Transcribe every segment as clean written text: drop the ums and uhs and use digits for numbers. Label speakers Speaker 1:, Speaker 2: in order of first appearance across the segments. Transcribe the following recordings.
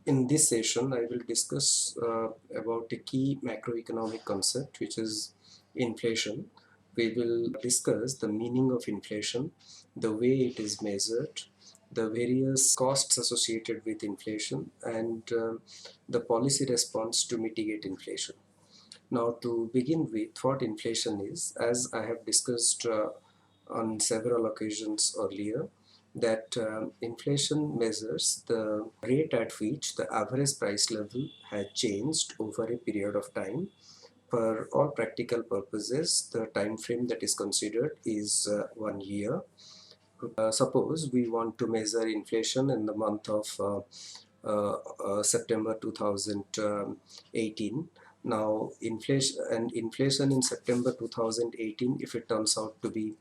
Speaker 1: In this session, I will discuss about a key macroeconomic concept, which is inflation. We will discuss the meaning of inflation, the way it is measured, the various costs associated with inflation, and the policy response to mitigate inflation. Now, to begin with, what inflation is, as I have discussed on several occasions earlier, that inflation measures the rate at which the average price level has changed over a period of time. For all practical purposes, the time frame that is considered is 1 year. Suppose we want to measure inflation in the month of September 2018. Now, inflation in September 2018, if it turns out to be,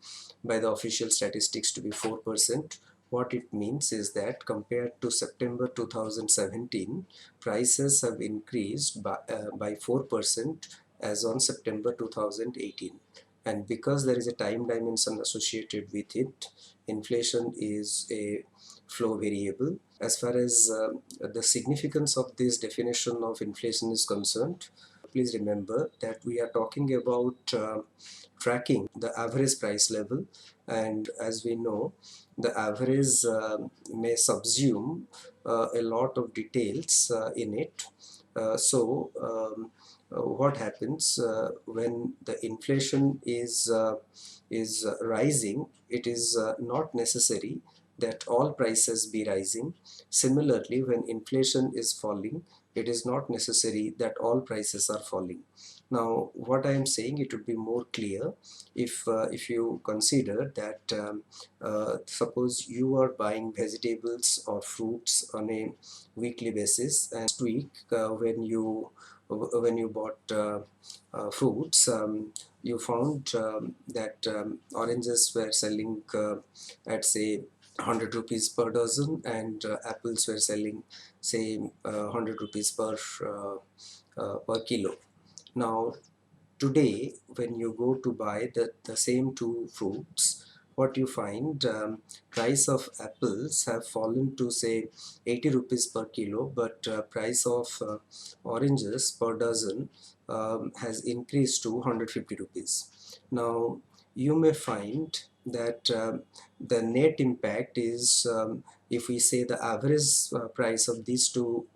Speaker 1: by the official statistics, to be 4%, what it means is that compared to September 2017, prices have increased by 4% as on September 2018. And because there is a time dimension associated with it, inflation is a flow variable. As far as the significance of this definition of inflation is concerned, please remember that we are talking about tracking the average price level, and as we know, the average may subsume a lot of details in it. What happens when the inflation is rising? It is not necessary that all prices be rising. Similarly, when inflation is falling, it is not necessary that all prices are falling. Now, what I am saying, it would be more clear if you consider that suppose you are buying vegetables or fruits on a weekly basis, and last week when you bought fruits, you found that oranges were selling at say 100 rupees per dozen, and apples were selling say 100 rupees per kilo. Now, today when you go to buy the same two fruits, what you find, price of apples have fallen to say 80 rupees per kilo, but price of oranges per dozen has increased to 150 rupees. Now, you may find that the net impact is, if we say the average price of these two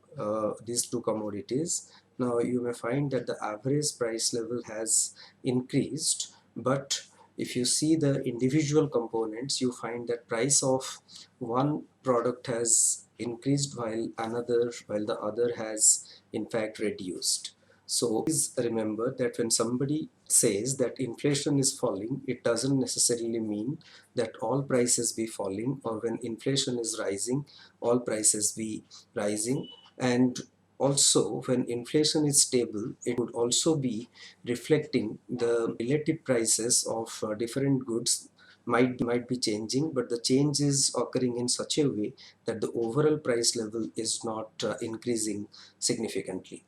Speaker 1: commodities, now you may find that the average price level has increased, but if you see the individual components, you find that price of one product has increased while the other has in fact reduced. So please remember that when somebody says that inflation is falling, it doesn't necessarily mean that all prices be falling, or when inflation is rising, all prices be rising. And also, when inflation is stable, it would also be reflecting the relative prices of different goods might be changing, but the change is occurring in such a way that the overall price level is not increasing significantly.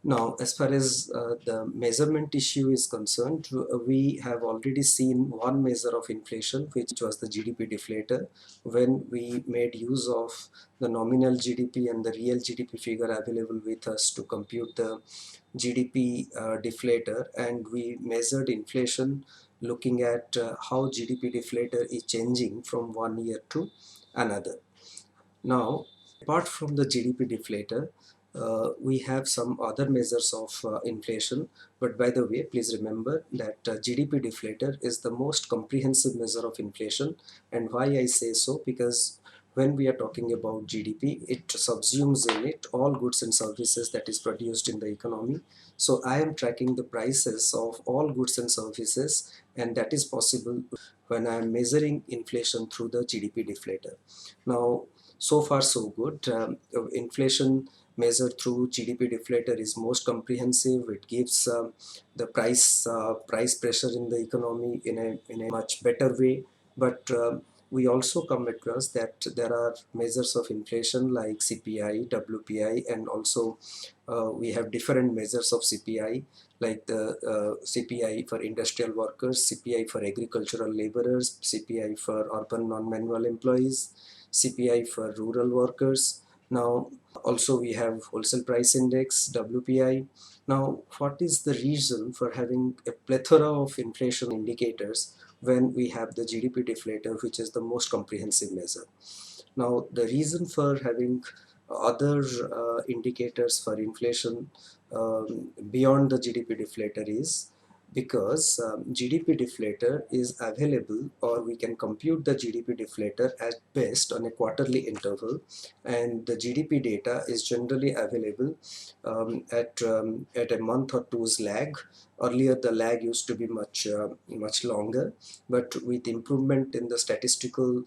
Speaker 1: Now, as far as the measurement issue is concerned, we have already seen one measure of inflation, which was the GDP deflator, when we made use of the nominal GDP and the real GDP figure available with us to compute the GDP deflator, and we measured inflation looking at how GDP deflator is changing from 1 year to another. Now, apart from the GDP deflator, we have some other measures of inflation. But by the way, please remember that GDP deflator is the most comprehensive measure of inflation. And why I say so? Because when we are talking about GDP, it subsumes in it all goods and services that is produced in the economy. So I am tracking the prices of all goods and services, and that is possible when I am measuring inflation through the GDP deflator. Now, so far so good. Inflation measured through GDP deflator is most comprehensive. It gives the price pressure in the economy in a much better way. But we also come across that there are measures of inflation like CPI, WPI, and also we have different measures of CPI, like the CPI for industrial workers, CPI for agricultural laborers, CPI for urban non-manual employees, CPI for rural workers, Now, also we have wholesale price index, WPI. Now, what is the reason for having a plethora of inflation indicators when we have the GDP deflator, which is the most comprehensive measure? Now, the reason for having other indicators for inflation beyond the GDP deflator is because GDP deflator is available, or we can compute the GDP deflator at best on a quarterly interval, and the GDP data is generally available at a month or two's lag. Earlier, the lag used to be much longer, but with improvement in the statistical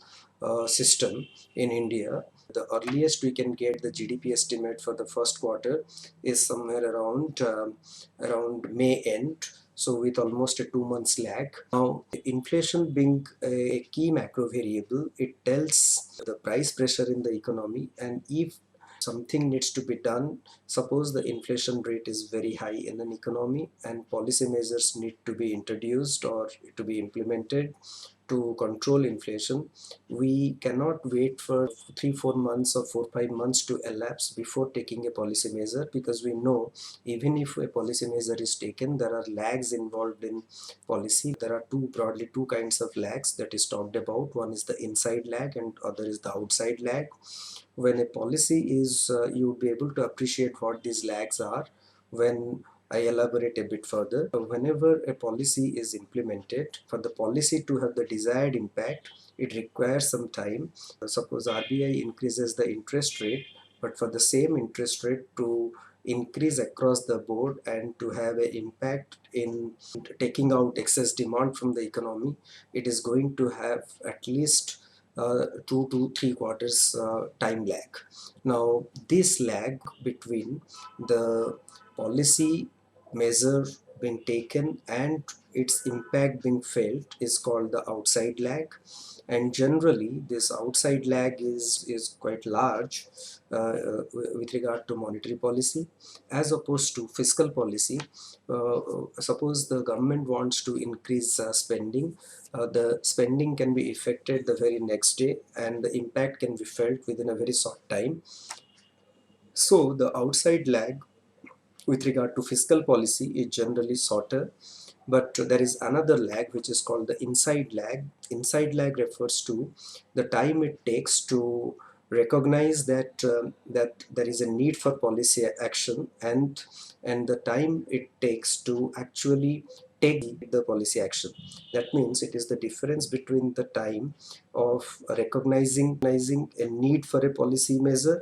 Speaker 1: system in India, the earliest we can get the GDP estimate for the first quarter is somewhere around May end. So with almost a 2 months lag. Now, inflation being a key macro variable, it tells the price pressure in the economy, and if something needs to be done, suppose the inflation rate is very high in an economy and policy measures need to be introduced or to be implemented to control inflation, we cannot wait for 3 4 months or 4 5 months to elapse before taking a policy measure, because we know even if a policy measure is taken, there are lags involved in policy. There are broadly two kinds of lags that is talked about. One is the inside lag and other is the outside lag. When a policy is you would be able to appreciate what these lags are when I elaborate a bit further. Whenever a policy is implemented, for the policy to have the desired impact, it requires some time. Suppose RBI increases the interest rate, but for the same interest rate to increase across the board and to have an impact in taking out excess demand from the economy, it is going to have at least 2 to 3 quarters time lag. Now, this lag between the policy measure being taken and its impact being felt is called the outside lag, and generally this outside lag is quite large with regard to monetary policy as opposed to fiscal policy. Suppose the government wants to increase spending, the spending can be effected the very next day and the impact can be felt within a very short time. So the outside lag with regard to fiscal policy is generally shorter, but there is another lag which is called the inside lag. Inside lag refers to the time it takes to recognize that there is a need for policy action, and the time it takes to actually take the policy action. That means it is the difference between the time of recognizing a need for a policy measure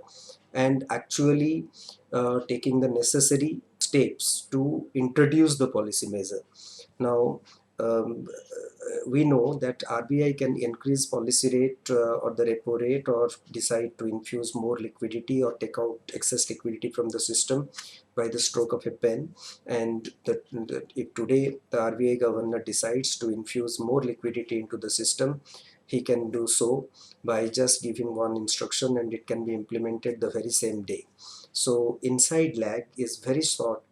Speaker 1: and actually taking the necessary steps to introduce the policy measure. Now, we know that RBI can increase policy rate or the repo rate, or decide to infuse more liquidity or take out excess liquidity from the system by the stroke of a pen. And if today the RBI governor decides to infuse more liquidity into the system, he can do so by just giving one instruction and it can be implemented the very same day. So inside lag is very short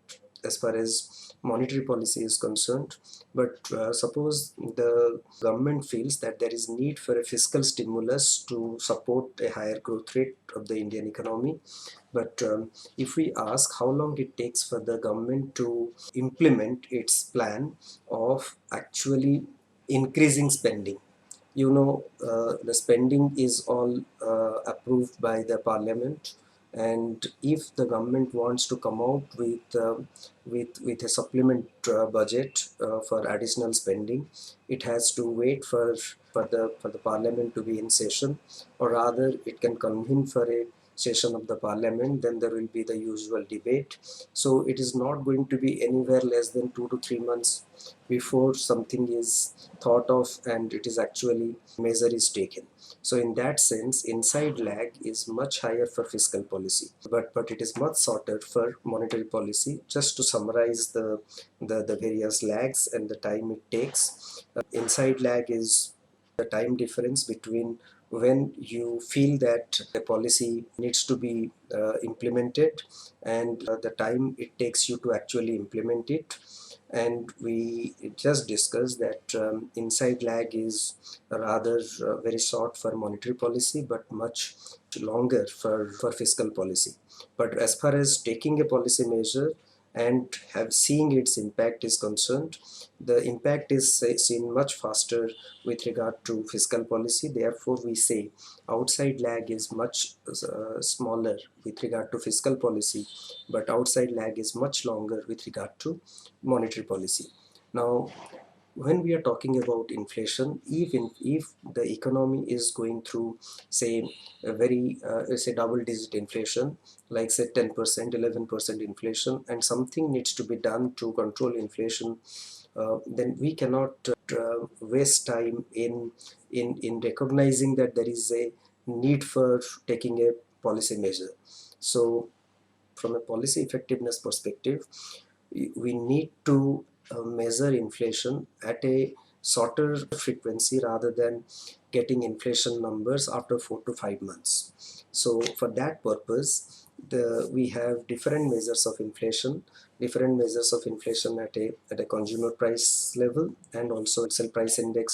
Speaker 1: as far as monetary policy is concerned. But suppose the government feels that there is need for a fiscal stimulus to support a higher growth rate of the Indian economy. But if we ask how long it takes for the government to implement its plan of actually increasing spending, the spending is all approved by the parliament, and if the government wants to come out with a supplement budget for additional spending, it has to wait for the parliament to be in session, or rather it can convene for a session of the parliament, then there will be the usual debate. So it is not going to be anywhere less than 2 to 3 months before something is thought of and it is actually measure is taken. So in that sense, inside lag is much higher for fiscal policy, but it is much shorter for monetary policy. Just to summarize the various lags and the time it takes, inside lag is the time difference between when you feel that a policy needs to be implemented and the time it takes you to actually implement it. and we just discussed that inside lag is rather very short for monetary policy but much longer for fiscal policy. But as far as taking a policy measure and have seeing its impact is concerned, the impact is seen much faster with regard to fiscal policy. Therefore, we say outside lag is much smaller with regard to fiscal policy, but outside lag is much longer with regard to monetary policy. Now, when we are talking about inflation, if the economy is going through, say, a very say double digit inflation, like say 10%, 11% inflation, and something needs to be done to control inflation, then we cannot waste time in recognizing that there is a need for taking a policy measure. So from a policy effectiveness perspective, we need to measure inflation at a shorter frequency rather than getting inflation numbers after 4 to 5 months. So for that purpose, we have different measures of inflation, at a consumer price level, and also sell price index